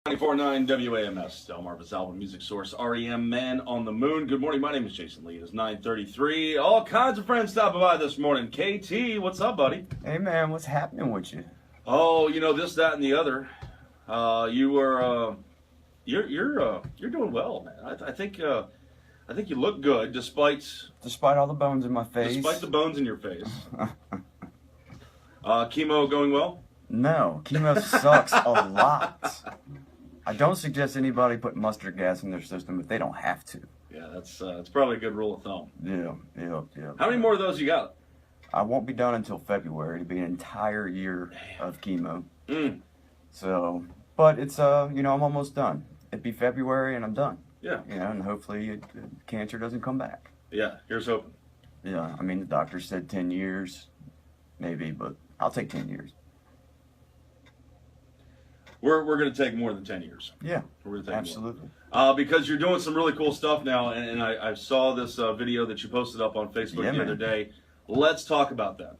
94.9 WAMS, Delmarva's album music source, REM Man on the Moon. Good morning, my name is Jason Lee. It is 9:33. All kinds of friends stopping by this morning. KT, what's up, buddy? Hey man, what's happening with you? Oh, you know, this, that, and the other. You're doing well, man. I think you look good despite all the bones in my face. Despite the bones in your face. Chemo going well? No, chemo sucks a lot. I don't suggest anybody put mustard gas in their system if they don't have to. Yeah, that's probably a good rule of thumb. Yeah. How many more of those you got? I won't be done until February. It'll be an entire year of chemo. So, but it's I'm almost done. It'd be February and I'm done. Yeah. And hopefully cancer doesn't come back. Yeah, here's hoping. Yeah, I mean the doctor said 10 years, maybe, but I'll take 10 years. We're going to take more than 10 years. Yeah, we're going to take absolutely. More. Because you're doing some really cool stuff now, and I saw this video that you posted up on Facebook the other day. Let's talk about that.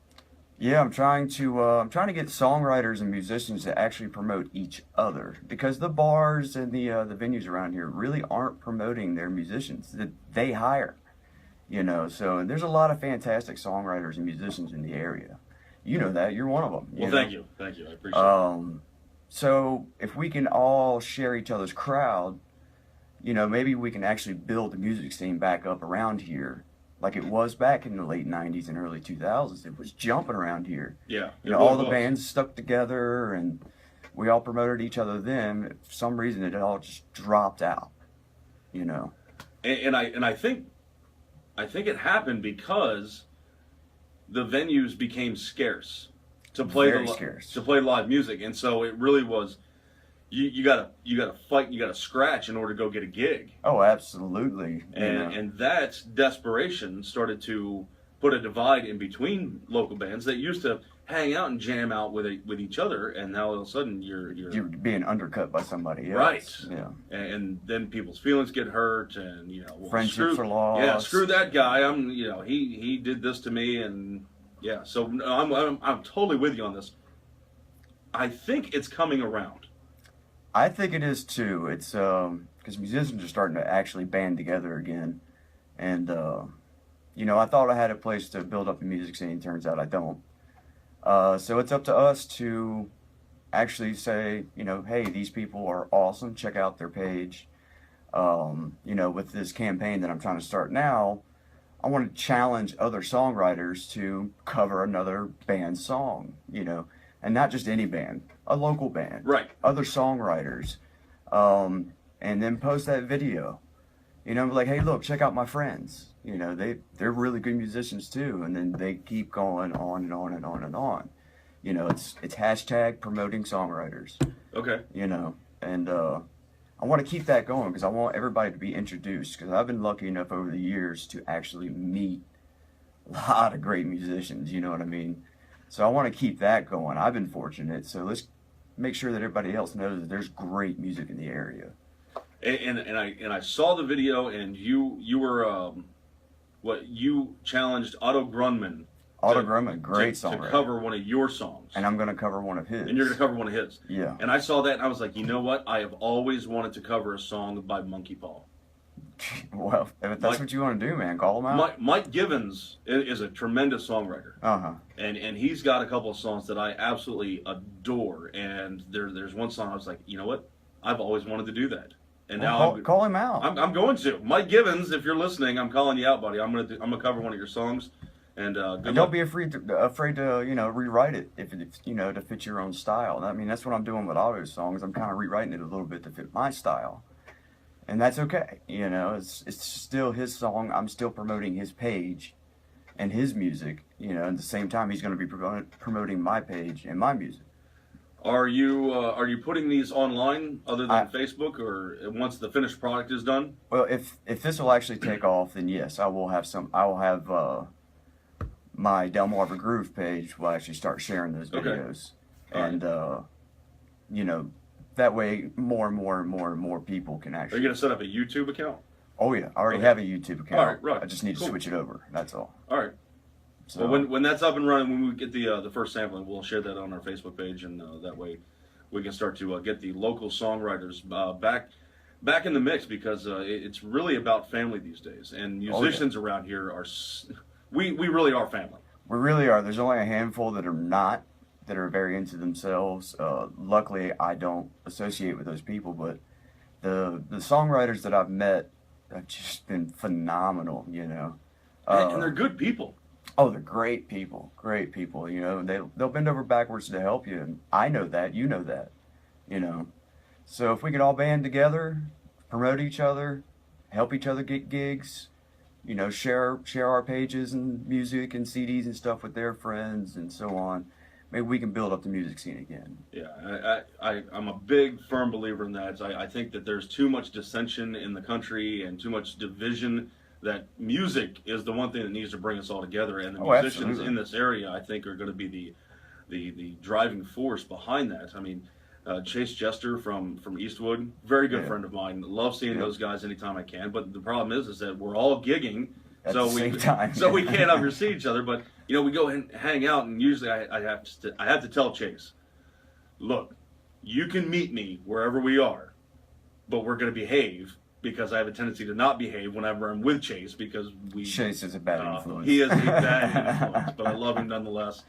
Yeah, I'm trying to get songwriters and musicians to actually promote each other, because the bars and the venues around here really aren't promoting their musicians that they hire. So there's a lot of fantastic songwriters and musicians in the area. You know that, you're one of them. Well, thank you, I appreciate it. So if we can all share each other's crowd, maybe we can actually build the music scene back up around here like it was back in the late 90s and early 2000s. It was jumping around here. Yeah. All the bands stuck together and we all promoted each other then. For some reason it all just dropped out, And I think it happened because the venues became scarce to play live music, and so it really was. You gotta fight, you gotta scratch in order to go get a gig. Oh, absolutely. And that desperation started to put a divide in between local bands that used to hang out and jam out with each other, and now all of a sudden you're being undercut by somebody else. Right. Yeah. And then people's feelings get hurt, and friendships are lost. Yeah, screw that guy. He did this to me, and yeah. So I'm totally with you on this. I think it's coming around. I think it is too. It's because musicians are starting to actually band together again, and I thought I had a place to build up the music scene. Turns out I don't. So it's up to us to actually say, hey, these people are awesome. Check out their page. With this campaign that I'm trying to start now, I want to challenge other songwriters to cover another band's song, and not just any band, a local band, right? Other songwriters, and then post that video, like, hey, look, check out my friends, they're really good musicians too, and then they keep going on and on and on and on, it's hashtag promoting songwriters. Okay. And I want to keep that going because I want everybody to be introduced, because I've been lucky enough over the years to actually meet a lot of great musicians, you know what I mean? So I want to keep that going. I've been fortunate, so let's make sure that everybody else knows that there's great music in the area. And I saw the video, and you were you challenged Otto Grunman. Great songwriter, to cover one of your songs. And I'm going to cover one of his. And you're going to cover one of his. Yeah. And I saw that, and I was like, you know what? I have always wanted to cover a song by Monkey Paw. Well, if that's what you want to do, man, call him out. Mike Givens is a tremendous songwriter. And he's got a couple of songs that I absolutely adore. And there's one song I was like, you know what? I've always wanted to do that. And now call him out. I'm going to. Mike Givens, if you're listening, I'm calling you out, buddy. I'm gonna cover one of your songs. And don't be afraid to rewrite it if it's to fit your own style. I mean, that's what I'm doing with Otto's songs. I'm kind of rewriting it a little bit to fit my style, and that's okay. It's still his song. I'm still promoting his page and his music. At the same time, he's going to be promoting my page and my music. Are you putting these online other than Facebook, or once the finished product is done? Well, if this will actually take off, then yes, I will have my Delmarva Groove page will actually start sharing those videos. Okay. And that way more and more people can actually. Are you going to set up a YouTube account? Oh yeah, I already have a YouTube account. All right, right. I just need to switch it over. That's all. All right. So when that's up and running, when we get the first sampling, we'll share that on our Facebook page, and that way we can start to get the local songwriters back in the mix, because it's really about family these days, and musicians around here are we really are family. We really are. There's only a handful that are not, that are very into themselves. Luckily, I don't associate with those people, but the songwriters that I've met have just been phenomenal, you know. And they're good people. Oh, they're great people, you know. They'll bend over backwards to help you, and I know that, you know that, you know. So if we can all band together, promote each other, help each other get gigs, you know, share our pages and music and CDs and stuff with their friends and so on, maybe we can build up the music scene again. Yeah, I'm a big, firm believer in that. I think that there's too much dissension in the country and too much division, that music is the one thing that needs to bring us all together. And the musicians absolutely. in this area, I think, are going to be the driving force behind that. I mean, Chase Jester from Eastwood, very good friend of mine. Love seeing those guys anytime I can. But the problem is that we're all gigging, at the same time. so we can't ever see each other. But you know, we go and hang out, and usually I have to tell Chase, look, you can meet me wherever we are, but we're going to behave, because I have a tendency to not behave whenever I'm with Chase, because Chase is a bad influence. He is a bad influence, but I love him nonetheless.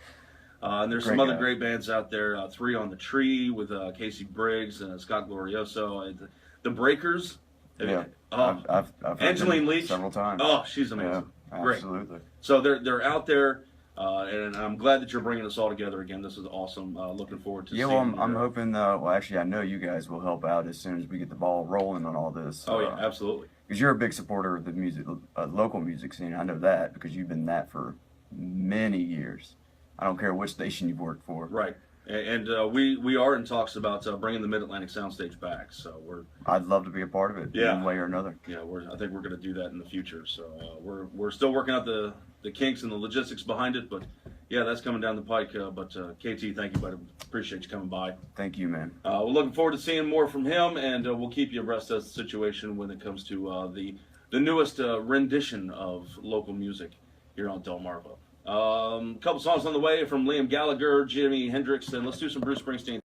And there's some other great bands out there. Three on the Tree with Casey Briggs and Scott Glorioso. The Breakers. Yeah, I've heard Angeline Leach several times. Oh, she's amazing. Yeah, great. Absolutely. So they're out there, and I'm glad that you're bringing us all together again. This is awesome. Looking forward to seeing. Yeah, well, I'm hoping. Well, actually, I know you guys will help out as soon as we get the ball rolling on all this. Oh yeah, absolutely. Because you're a big supporter of the music, local music scene. I know that because you've been that for many years. I don't care which station you've worked for. Right. And we are in talks about bringing the Mid-Atlantic Soundstage back. So I'd love to be a part of it, one way or another. Yeah, I think we're going to do that in the future. So we're still working out the kinks and the logistics behind it, but yeah, that's coming down the pike. But KT, thank you, buddy. Appreciate you coming by. Thank you, man. We're looking forward to seeing more from him, and we'll keep you abreast of the situation when it comes to the newest rendition of local music here on Delmarva. A couple songs on the way from Liam Gallagher, Jimi Hendrix, and let's do some Bruce Springsteen.